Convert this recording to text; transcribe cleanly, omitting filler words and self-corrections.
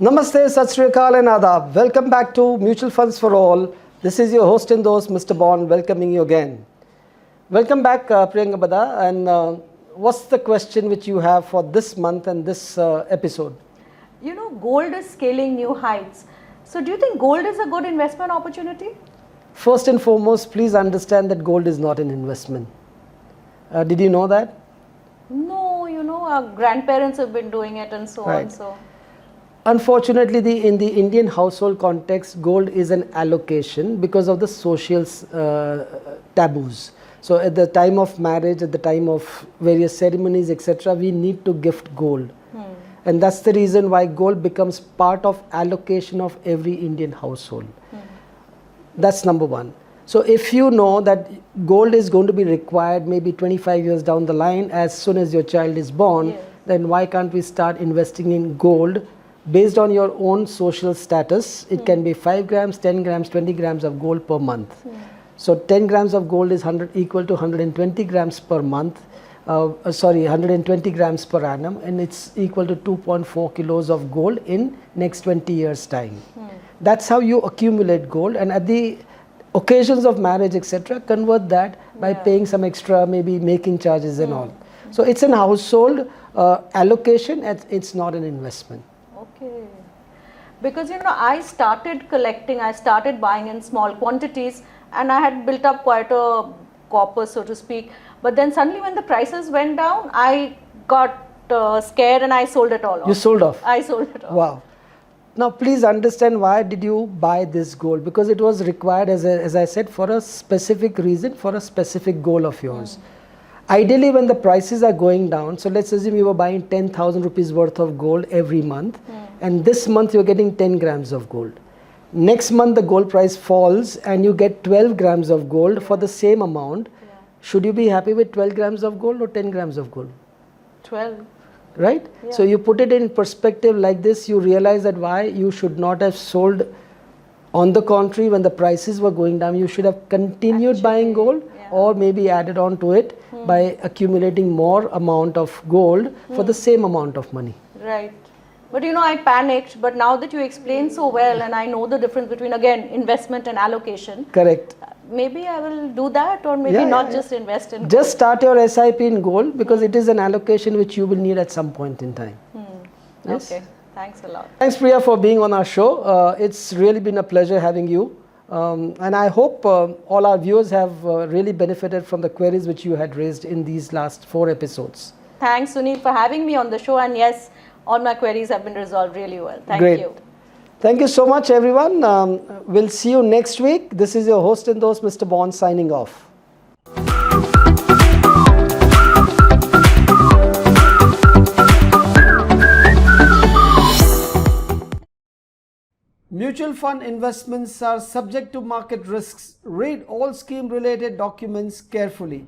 Namaste, Sat Sri Akal and Adab. Welcome back to Mutual Funds for All. This is your host and host, MisterBond, welcoming you again. Welcome back, Priyanka Bada. And what's the question which you have for this month and this episode? You know, gold is scaling new heights. So do you think gold is a good investment opportunity? First and foremost, please understand that gold is not an investment. Did you know that? No, you know, our grandparents have been doing it and so on. So. Unfortunately, in the Indian household context, gold is an allocation because of the social taboos. So at the time of marriage, at the time of various ceremonies, etc., we need to gift gold. And that's the reason why gold becomes part of allocation of every Indian household. That's number one. So if you know that gold is going to be required maybe 25 years down the line as soon as your child is born, then why can't we start investing in gold based on your own social status? It can be 5 grams, 10 grams, 20 grams of gold per month. So 10 grams of gold is equal to 120 grams per month. 120 grams per annum, and it's equal to 2.4 kilos of gold in next 20 years time. That's how you accumulate gold, and at the occasions of marriage, etc., convert that by paying some extra, maybe making charges and all. So it's an household allocation, it's not an investment. Okay. Because, you know, I started collecting, I started buying in small quantities, and I had built up quite a corpus, so to speak. But then suddenly when the prices went down, I got scared and I sold it all off. You sold off? I sold it off. Wow. Now please understand, why did you buy this gold? Because it was required, as I said, for a specific reason, for a specific goal of yours. Ideally, when the prices are going down, so let's assume you were buying 10,000 rupees worth of gold every month, and this month you're getting 10 grams of gold. Next month the gold price falls and you get 12 grams of gold for the same amount. Should you be happy with 12 grams of gold or 10 grams of gold? 12. Right? Yeah. So you put it in perspective like this, you realize that why you should not have sold. On the contrary, when the prices were going down, you should have continued buying gold, or maybe added on to it by accumulating more amount of gold for the same amount of money. Right. But you know, I panicked, but now that you explain so well, and I know the difference between, again, investment and allocation. Correct. Maybe I will do that, or maybe not just invest in gold. Just start your SIP in gold, because it is an allocation which you will need at some point in time. Yes? Okay, thanks a lot. Thanks, Priya, for being on our show. It's really been a pleasure having you. And I hope all our viewers have really benefited from the queries which you had raised in these last 4 episodes. Thanks, Sunil, for having me on the show. And yes, all my queries have been resolved really well. Thank you. Thank you so much, everyone. We'll see you next week. This is your host and host, Mr. Bond, signing off. Mutual fund investments are subject to market risks. Read all scheme-related documents carefully.